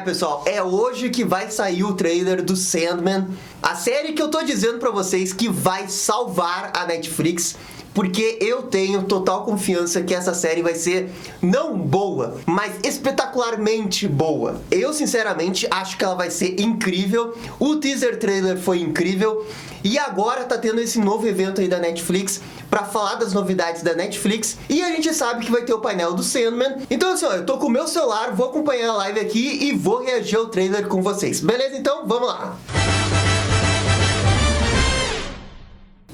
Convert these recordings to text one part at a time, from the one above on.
Pessoal, é hoje que vai sair o trailer do Sandman, a série que eu tô dizendo pra vocês que vai salvar a Netflix, porque eu tenho total confiança que essa série vai ser não boa, mas espetacularmente boa. Eu, sinceramente, acho que ela vai ser incrível. O teaser trailer foi incrível. E agora tá tendo esse novo evento aí da Netflix pra falar das novidades da Netflix. E a gente sabe que vai ter o painel do Sandman. Então assim, ó, eu tô com o meu celular, vou acompanhar a live aqui e vou reagir ao trailer com vocês. Beleza? Então, vamos lá!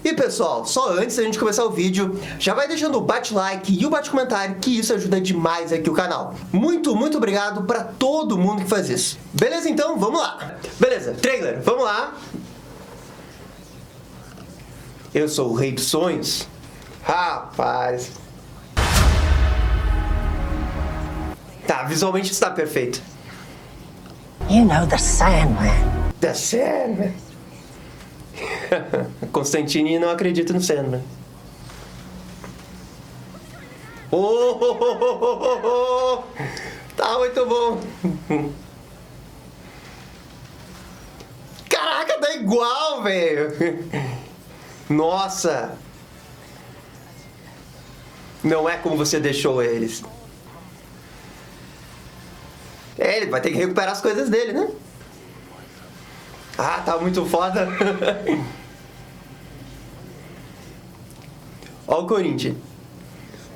E pessoal, só antes da gente começar o vídeo, já vai deixando o bate-like e o bate-comentário, que isso ajuda demais aqui o canal. Muito obrigado pra todo mundo que faz isso. Beleza? Então, vamos lá. Beleza, trailer, vamos lá. Eu sou o Rei dos Sonhos. Rapaz. Tá, visualmente está perfeito. You know the Sandman. The Sandman. Constantine não acredita no Sandman. Oh. Tá muito bom. Caraca, tá igual, velho. Nossa. Não é como você deixou eles. Ele vai ter que recuperar as coisas dele, né? Ah, tá muito foda. Ó o Corinthians.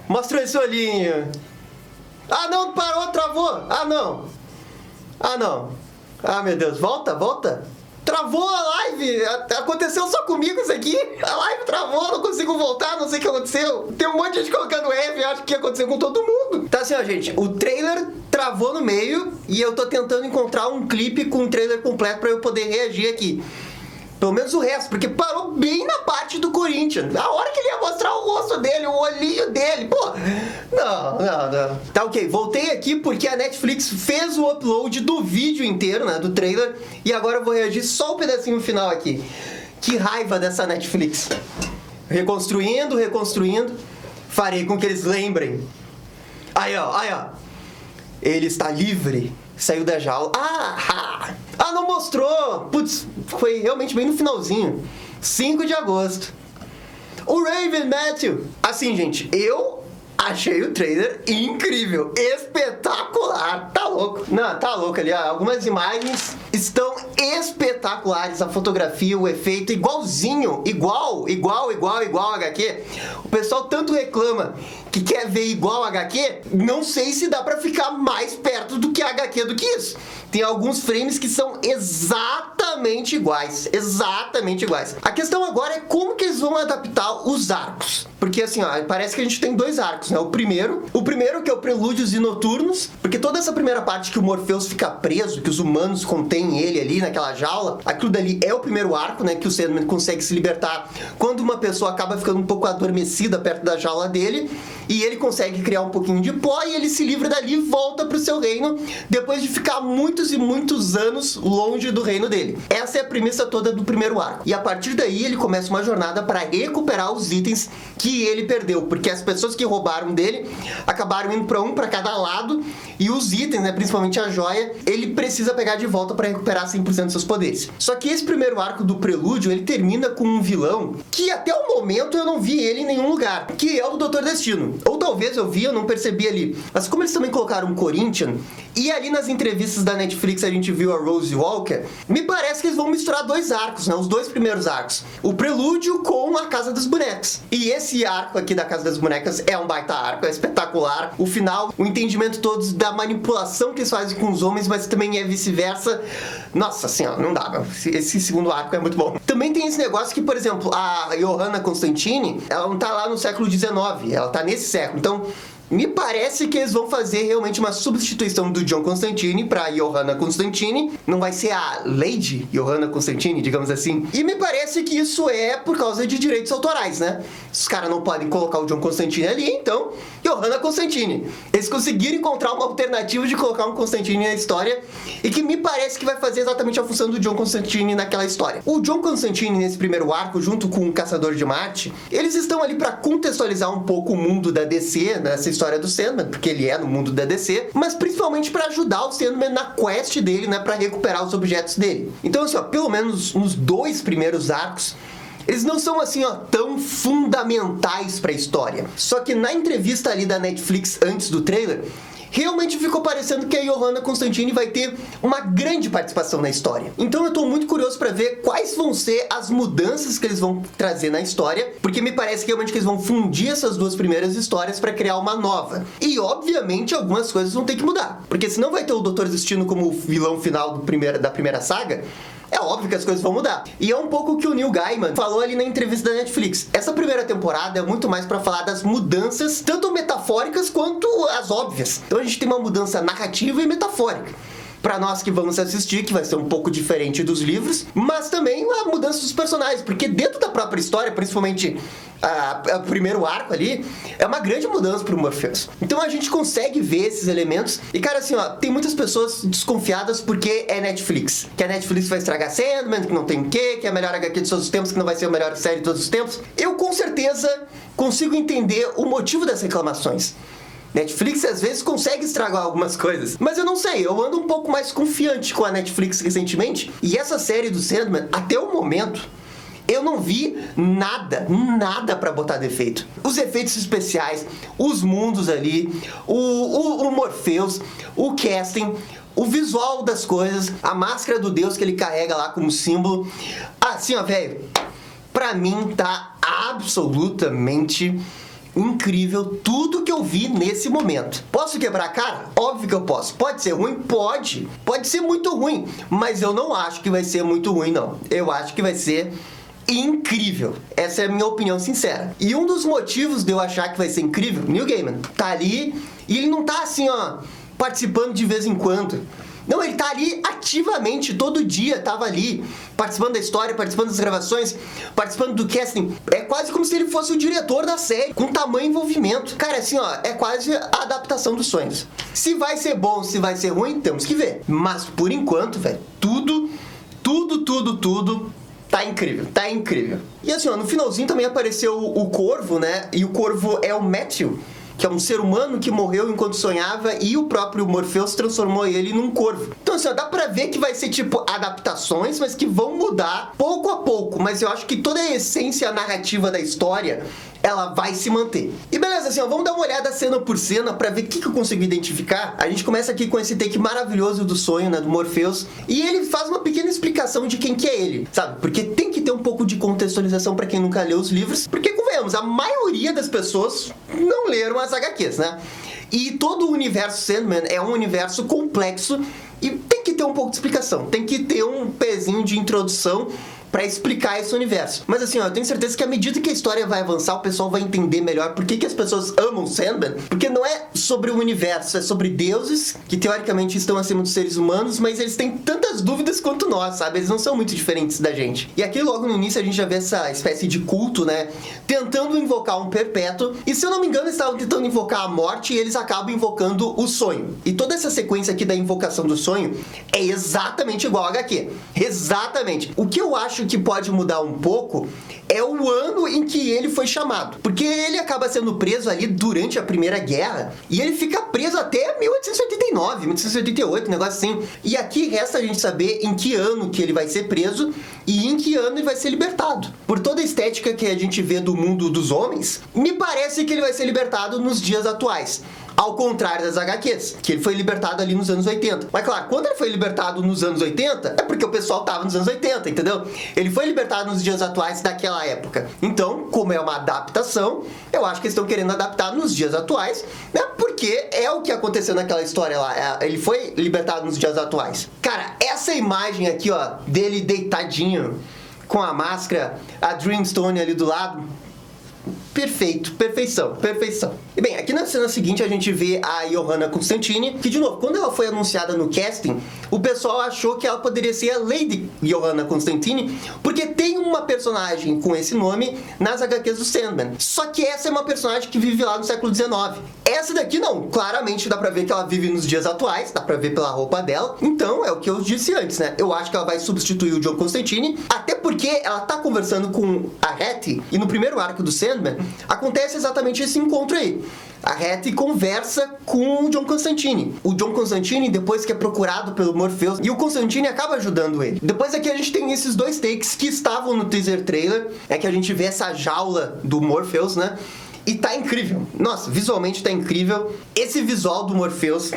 Mostra esse olhinho. Ah, não, parou, travou. Ah, não. Ah, meu Deus. Volta. Travou a live. Aconteceu só comigo isso aqui. A live travou, não consigo voltar, não sei o que aconteceu. Tem um monte de gente colocando F, acho que aconteceu com todo mundo. Tá assim, ó, gente. O trailer travou no meio e eu tô tentando encontrar um clipe com o trailer completo pra eu poder reagir aqui. Pelo menos o resto, porque parou bem na parte do Corinthians. A hora que ele ia mostrar o rosto dele, o olhinho dele. Pô, não. Tá, ok. Voltei aqui porque a Netflix fez o upload do vídeo inteiro, né, do trailer. E agora eu vou reagir só o pedacinho final aqui. Que raiva dessa Netflix. Reconstruindo. Farei com que eles lembrem. Aí, ó. Ele está livre. Saiu da jaula. Ah, não mostrou! Putz, foi realmente bem no finalzinho. 5 de agosto. O Raven Matthew. Assim, gente, eu achei o trailer incrível. Espetacular. Tá louco. Não, tá louco ali. Algumas imagens estão espetaculares. A fotografia, o efeito, igualzinho. Igual HQ. O pessoal tanto reclama que quer ver igual HQ, não sei se dá pra ficar mais perto do que a HQ do que isso. Tem alguns frames que são exatamente iguais. A questão agora é como que eles vão adaptar os arcos. Porque assim, ó, parece que a gente tem 2 arcos, né? O primeiro que é o Prelúdios e Noturnos, porque toda essa primeira parte que o Morpheus fica preso, que os humanos contêm ele ali naquela jaula, aquilo dali é o primeiro arco, né? Que o Sandman consegue se libertar quando uma pessoa acaba ficando um pouco adormecida perto da jaula dele, e ele consegue criar um pouquinho de pó e ele se livra dali e volta pro seu reino depois de ficar muitos e muitos anos longe do reino dele. Essa é a premissa toda do primeiro arco. E a partir daí ele começa uma jornada para recuperar os itens que ele perdeu, porque as pessoas que roubaram dele acabaram indo para cada lado, e os itens, né, principalmente a joia, ele precisa pegar de volta para recuperar 100% dos seus poderes. Só que esse primeiro arco do Prelúdio, ele termina com um vilão que até o momento eu não vi ele em nenhum lugar, que é o Doutor Destino. Ou talvez eu vi, eu não percebi ali. Mas como eles também colocaram um Corinthian, e ali nas entrevistas da Netflix a gente viu a Rose Walker, me parece que eles vão misturar 2 arcos, né? Os 2 primeiros arcos. O Prelúdio com a Casa das Bonecas. E esse arco aqui da Casa das Bonecas é um baita arco, é espetacular. O final, o entendimento todo da manipulação que eles fazem com os homens, mas também é vice-versa. Nossa senhora, não dá, meu. Esse segundo arco é muito bom. Também tem esse negócio que, por exemplo, a Johanna Constantine, ela não tá lá no século XIX, ela tá nesse século. Então, me parece que eles vão fazer realmente uma substituição do John Constantine pra Johanna Constantine. Não vai ser a Lady Johanna Constantine, digamos assim. E me parece que isso é por causa de direitos autorais, né? Os caras não podem colocar o John Constantine ali, então Johanna Constantine. Eles conseguiram encontrar uma alternativa de colocar um Constantine na história e que me parece que vai fazer exatamente a função do John Constantine naquela história. O John Constantine, nesse primeiro arco, junto com o Caçador de Marte, eles estão ali pra contextualizar um pouco o mundo da DC, nessa história do Sandman, porque ele é no mundo da DC, mas principalmente pra ajudar o Sandman na quest dele, né, pra recuperar os objetos dele. Então, assim, ó, pelo menos nos 2 primeiros arcos, eles não são, assim, ó, tão fundamentais pra história. Só que na entrevista ali da Netflix antes do trailer, realmente ficou parecendo que a Johanna Constantine vai ter uma grande participação na história. Então eu tô muito curioso pra ver quais vão ser as mudanças que eles vão trazer na história, porque me parece que realmente que eles vão fundir essas 2 primeiras histórias pra criar uma nova. E obviamente algumas coisas vão ter que mudar, porque senão vai ter o Doutor Destino como o vilão final da primeira saga. É óbvio que as coisas vão mudar. E é um pouco o que o Neil Gaiman falou ali na entrevista da Netflix. Essa primeira temporada é muito mais pra falar das mudanças, tanto metafóricas quanto as óbvias. Então a gente tem uma mudança narrativa e metafórica. Pra nós que vamos assistir, que vai ser um pouco diferente dos livros, mas também a mudança dos personagens, porque dentro da própria história, principalmente o primeiro arco ali, é uma grande mudança pro Morpheus. Então a gente consegue ver esses elementos. E cara, assim, ó, tem muitas pessoas desconfiadas porque é Netflix. Que a Netflix vai estragar Sandman, que não tem o quê, que é a melhor HQ de todos os tempos, que não vai ser a melhor série de todos os tempos. Eu com certeza consigo entender o motivo das reclamações. Netflix às vezes consegue estragar algumas coisas, mas eu não sei, eu ando um pouco mais confiante com a Netflix recentemente. E essa série do Sandman, até o momento, eu não vi nada pra botar defeito. Os efeitos especiais, os mundos ali, o Morpheus, o casting, o visual das coisas, a máscara do Deus que ele carrega lá como símbolo. Assim, ó, velho, pra mim tá absolutamente incrível tudo que eu vi nesse momento. Posso quebrar a cara? Óbvio que eu posso. Pode ser ruim? Pode. Pode ser muito ruim, mas eu não acho que vai ser muito ruim, não. Eu acho que vai ser incrível. Essa é a minha opinião sincera. E um dos motivos de eu achar que vai ser incrível, Neil Gaiman tá ali e ele não tá assim, ó, participando de vez em quando. Não, ele tá ali ativamente, todo dia tava ali, participando da história, participando das gravações, participando do casting. É quase como se ele fosse o diretor da série, com tamanho envolvimento. Cara, assim, ó, é quase a adaptação dos sonhos. Se vai ser bom, se vai ser ruim, temos que ver. Mas, por enquanto, velho, tudo tá incrível, tá incrível. E assim, ó, no finalzinho também apareceu o Corvo, né? E o Corvo é o Matthew, que é um ser humano que morreu enquanto sonhava, e o próprio Morpheus transformou ele num corvo. Então, assim, ó, dá pra ver que vai ser, tipo, adaptações, mas que vão mudar pouco a pouco. Mas eu acho que toda a essência narrativa da história, ela vai se manter. E beleza, assim, ó, vamos dar uma olhada cena por cena pra ver o que eu consigo identificar. A gente começa aqui com esse take maravilhoso do sonho, né, do Morpheus, e ele faz uma pequena explicação de quem que é ele, sabe? Porque tem que ter um pouco de contextualização pra quem nunca leu os livros, porque, convenhamos, a maioria das pessoas não leram as HQs, né? E todo o universo Sandman é um universo complexo e tem que ter um pouco de explicação, tem que ter um pezinho de introdução pra explicar esse universo. Mas assim, ó, eu tenho certeza que à medida que a história vai avançar, o pessoal vai entender melhor por que as pessoas amam Sandman. Porque não é sobre o universo, é sobre deuses que teoricamente estão acima dos seres humanos, mas eles têm tantas dúvidas quanto nós, sabe? Eles não são muito diferentes da gente. E aqui logo no início a gente já vê essa espécie de culto, né? Tentando invocar um perpétuo. E se eu não me engano, eles estavam tentando invocar a morte e eles acabam invocando o sonho. E toda essa sequência aqui da invocação do sonho é exatamente igual a HQ. Exatamente. O que eu acho que pode mudar um pouco é o ano em que ele foi chamado. Porque ele acaba sendo preso ali durante a Primeira Guerra e ele fica preso até 1889, 1888, um negócio assim. E aqui resta a gente saber em que ano que ele vai ser preso e em que ano ele vai ser libertado. Por toda a estética que a gente vê do mundo dos homens, me parece que ele vai ser libertado nos dias atuais. Ao contrário das HQs, que ele foi libertado ali nos anos 80. Mas claro, quando ele foi libertado nos anos 80, é porque o pessoal tava nos anos 80, entendeu? Ele foi libertado nos dias atuais daquela época. Então, como é uma adaptação, eu acho que eles estão querendo adaptar nos dias atuais, né? Porque é o que aconteceu naquela história lá. Ele foi libertado nos dias atuais. Cara, essa imagem aqui, ó, dele deitadinho, com a máscara, a Dreamstone ali do lado... Perfeito, perfeição, perfeição. E bem, aqui na cena seguinte a gente vê a Johanna Constantine, que de novo, quando ela foi anunciada no casting, o pessoal achou que ela poderia ser a Lady Johanna Constantine, porque tem uma personagem com esse nome nas HQs do Sandman. Só que essa é uma personagem que vive lá no século XIX. Essa daqui não, claramente dá pra ver que ela vive nos dias atuais, dá pra ver pela roupa dela. Então, é o que eu disse antes, né? Eu acho que ela vai substituir o John Constantine, até porque ela tá conversando com a Hattie, e no primeiro arco do Sandman, acontece exatamente esse encontro aí. A Hattie conversa com o John Constantine. O John Constantine, depois que é procurado pelo Morpheus, e o Constantine acaba ajudando ele. Depois aqui a gente tem esses dois takes que estavam no teaser trailer, que a gente vê essa jaula do Morpheus, né? E tá incrível. Nossa, visualmente tá incrível. Esse visual do Morpheus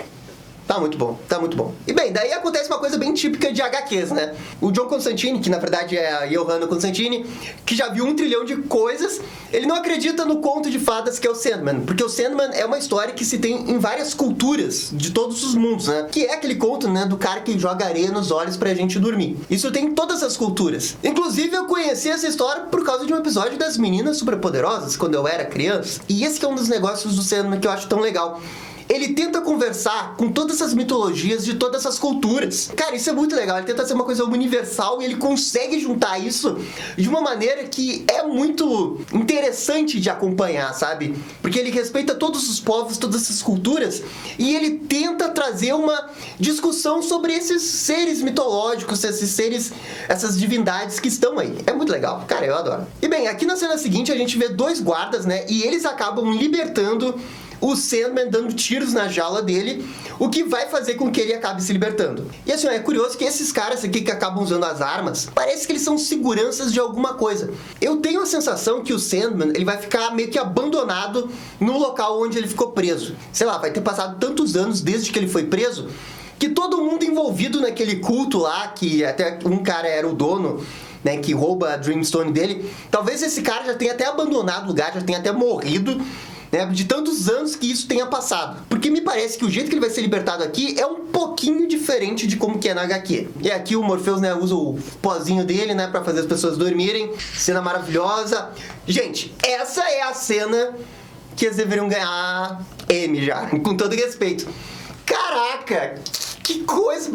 tá muito bom, tá muito bom. E bem, daí acontece uma coisa bem típica de HQs, né? O John Constantine, que na verdade é a Johanna Constantine, que já viu 1 trilhão de coisas, ele não acredita no conto de fadas que é o Sandman, porque o Sandman é uma história que se tem em várias culturas de todos os mundos, né? Que é aquele conto, né, do cara que joga areia nos olhos pra gente dormir. Isso tem em todas as culturas. Inclusive, eu conheci essa história por causa de um episódio das Meninas Superpoderosas, quando eu era criança. E esse que é um dos negócios do Sandman que eu acho tão legal. Ele tenta conversar com todas essas mitologias de todas essas culturas. Cara, isso é muito legal. Ele tenta ser uma coisa universal e ele consegue juntar isso de uma maneira que é muito interessante de acompanhar, sabe? Porque ele respeita todos os povos, todas essas culturas, e ele tenta trazer uma discussão sobre esses seres mitológicos, esses seres, essas divindades que estão aí. É muito legal. Cara, eu adoro. E bem, aqui na cena seguinte a gente vê 2 guardas, né? E eles acabam libertando o Sandman, dando tiros na jaula dele, o que vai fazer com que ele acabe se libertando. E assim, é curioso que esses caras aqui que acabam usando as armas, parece que eles são seguranças de alguma coisa. Eu tenho a sensação que o Sandman, ele vai ficar meio que abandonado no local onde ele ficou preso. Sei lá, vai ter passado tantos anos desde que ele foi preso, que todo mundo envolvido naquele culto lá, que até um cara era o dono, né, que rouba a Dreamstone dele, talvez esse cara já tenha até abandonado o lugar, já tenha até morrido, né, de tantos anos que isso tenha passado. Porque me parece que o jeito que ele vai ser libertado aqui é um pouquinho diferente de como que é na HQ. E aqui o Morpheus, né, usa o pozinho dele, né, pra fazer as pessoas dormirem. Cena maravilhosa. Gente, essa é a cena que eles deveriam ganhar M já, com todo respeito. Caraca! Que coisa!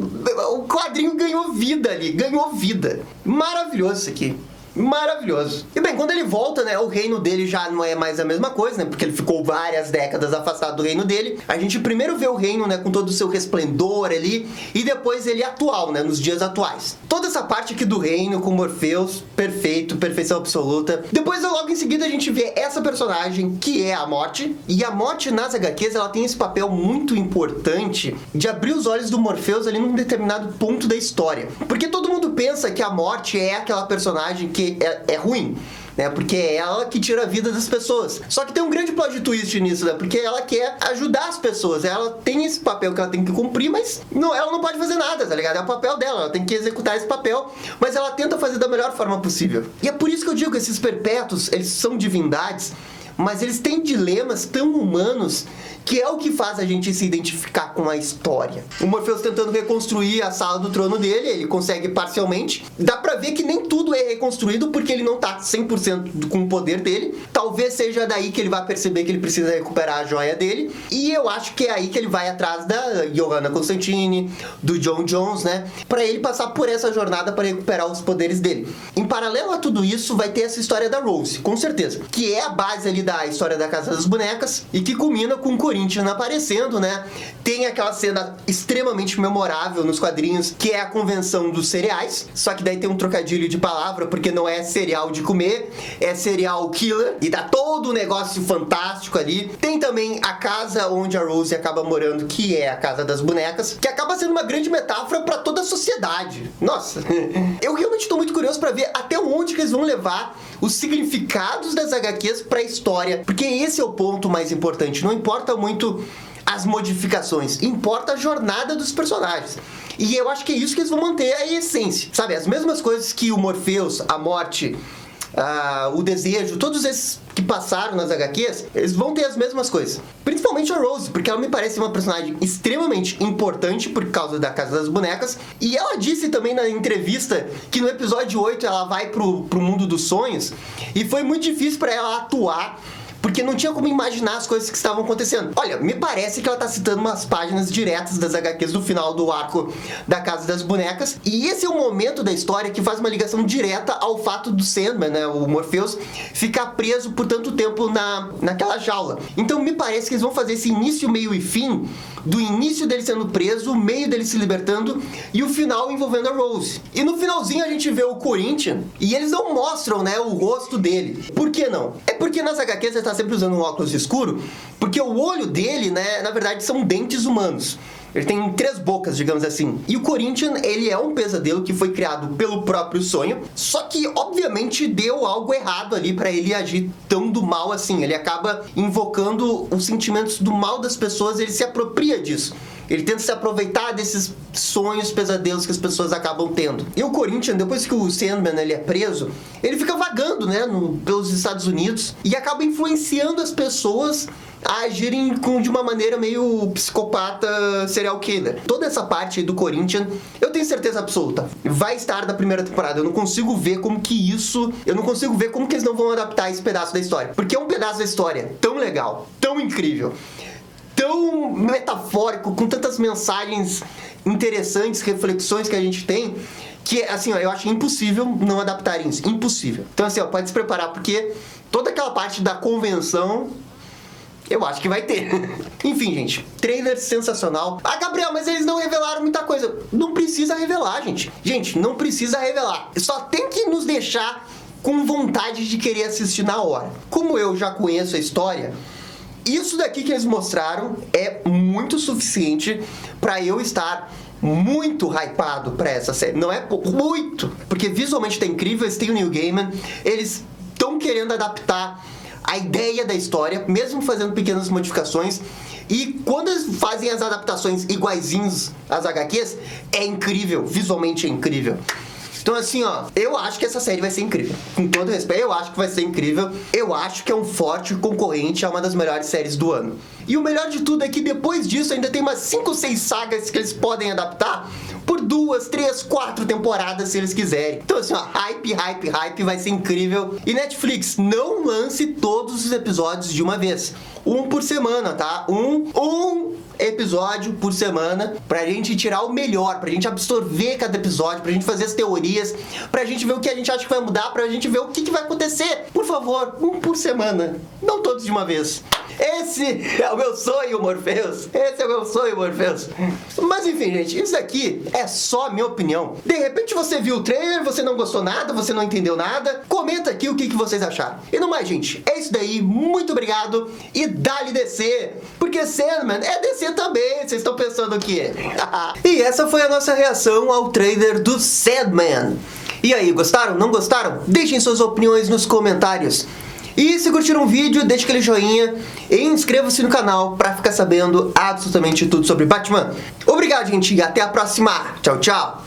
O quadrinho ganhou vida ali, ganhou vida. Maravilhoso isso aqui. Maravilhoso. E bem, quando ele volta, né, o reino dele já não é mais a mesma coisa, né, porque ele ficou várias décadas afastado do reino dele. A gente primeiro vê o reino, né, com todo o seu resplendor ali, e depois ele atual, né, nos dias atuais. Toda essa parte aqui do reino com Morpheus, perfeito, perfeição absoluta. Depois, logo em seguida, a gente vê essa personagem, que é a Morte, e a Morte nas HQs, ela tem esse papel muito importante de abrir os olhos do Morpheus ali num determinado ponto da história. Porque todo mundo pensa que a Morte é aquela personagem que é ruim, né? Porque é ela que tira a vida das pessoas. Só que tem um grande plot twist nisso, né? Porque ela quer ajudar as pessoas. Ela tem esse papel que ela tem que cumprir, mas ela não pode fazer nada, tá ligado? É o papel dela, ela tem que executar esse papel, mas ela tenta fazer da melhor forma possível. E é por isso que eu digo que esses perpétuos, eles são divindades, mas eles têm dilemas tão humanos que é o que faz a gente se identificar com a história. O Morpheus tentando reconstruir a sala do trono dele, ele consegue parcialmente. Dá pra ver que nem tudo é reconstruído porque ele não tá 100% com o poder dele. Talvez seja daí que ele vai perceber que ele precisa recuperar a joia dele. E eu acho que é aí que ele vai atrás da Johanna Constantine, do John Jones, né? Pra ele passar por essa jornada para recuperar os poderes dele. Em paralelo a tudo isso, vai ter essa história da Rose, com certeza. Que é a base ali da história da Casa das Bonecas e que culmina com o Corinthians aparecendo, né? Tem aquela cena extremamente memorável nos quadrinhos, que é a convenção dos cereais, só que daí tem um trocadilho de palavra, porque não é cereal de comer, é cereal killer, e dá todo um negócio fantástico ali. Tem também a casa onde a Rose acaba morando, que é a Casa das Bonecas, que acaba sendo uma grande metáfora para toda a sociedade. Nossa, eu realmente tô muito curioso para ver até onde que eles vão levar os significados das HQs pra história, porque esse é o ponto mais importante. Não importa muito as modificações, importa a jornada dos personagens. E eu acho que é isso que eles vão manter a essência, sabe? As mesmas coisas que o Morpheus, a Morte, o Desejo, todos esses que passaram nas HQs, eles vão ter as mesmas coisas. Principalmente a Rose, porque ela me parece uma personagem extremamente importante por causa da Casa das Bonecas. E ela disse também na entrevista que no episódio 8 ela vai pro mundo dos sonhos e foi muito difícil para ela atuar porque não tinha como imaginar as coisas que estavam acontecendo. Olha, me parece que ela tá citando umas páginas diretas das HQs do final do arco da Casa das Bonecas, e esse é o momento da história que faz uma ligação direta ao fato do Sandman, né, o Morpheus, ficar preso por tanto tempo naquela jaula. Então me parece que eles vão fazer esse início, meio e fim, do início dele sendo preso, o meio dele se libertando e o final envolvendo a Rose. E no finalzinho a gente vê o Corinthian e eles não mostram, né, o rosto dele. Por que não? É porque nas HQs ele tá sempre usando um óculos escuro, porque o olho dele, né, na verdade são dentes humanos. Ele tem 3 bocas, digamos assim. E o Corinthian, ele é um pesadelo que foi criado pelo próprio sonho, só que, obviamente, deu algo errado ali pra ele agir tão do mal assim. Ele acaba invocando os sentimentos do mal das pessoas, ele se apropria disso. Ele tenta se aproveitar desses sonhos, pesadelos que as pessoas acabam tendo. E o Corinthian, depois que o Sandman ele é preso, ele fica vagando, né, pelos Estados Unidos e acaba influenciando as pessoas a agirem de uma maneira meio psicopata, serial killer. Toda essa parte aí do Corinthian, eu tenho certeza absoluta, vai estar da primeira temporada. Eu não consigo ver como que eles não vão adaptar esse pedaço da história. Porque é um pedaço da história tão legal, tão incrível, tão metafórico, com tantas mensagens interessantes, reflexões que a gente tem, que, assim, ó, eu acho impossível não adaptarem isso. Impossível. Então, assim, ó, pode se preparar, porque toda aquela parte da convenção eu acho que vai ter. Enfim, gente, trailer sensacional. Ah, Gabriel, mas eles não revelaram muita coisa. Não precisa revelar, gente. Gente, não precisa revelar. Só tem que nos deixar com vontade de querer assistir na hora. Como eu já conheço a história, isso daqui que eles mostraram é muito suficiente pra eu estar muito hypado pra essa série. Não é pouco, muito. Porque visualmente tá incrível, eles têm o Neil Gaiman, eles estão querendo adaptar a ideia da história, mesmo fazendo pequenas modificações. E quando eles fazem as adaptações iguaizinhos às HQs, é incrível, visualmente é incrível. Então, assim, ó, eu acho que essa série vai ser incrível. Com todo respeito, eu acho que vai ser incrível. Eu acho que é um forte concorrente a uma das melhores séries do ano. E o melhor de tudo é que depois disso ainda tem umas 5 ou 6 sagas que eles podem adaptar por 2, 3, 4 temporadas se eles quiserem. Então, assim, ó, hype, vai ser incrível. E Netflix, não lance todos os episódios de uma vez. Um por semana, tá? Um episódio por semana, pra gente tirar o melhor, pra gente absorver cada episódio, pra gente fazer as teorias, pra gente ver o que a gente acha que vai mudar, pra gente ver o que vai acontecer. Por favor, um por semana, não todos de uma vez. Esse é o meu sonho, Morpheus. Esse é o meu sonho, Morpheus. Mas enfim, gente, isso aqui é só a minha opinião. De repente você viu o trailer, você não gostou nada, você não entendeu nada. Comenta aqui o que vocês acharam. E no mais, gente, é isso daí. Muito obrigado e dá-lhe DC. Porque Sandman é DC também. Vocês estão pensando o quê? E essa foi a nossa reação ao trailer do Sandman. E aí, gostaram? Não gostaram? Deixem suas opiniões nos comentários. E se curtiram o vídeo, deixe aquele joinha e inscreva-se no canal para ficar sabendo absolutamente tudo sobre Batman. Obrigado, gente, e até a próxima. Tchau, tchau.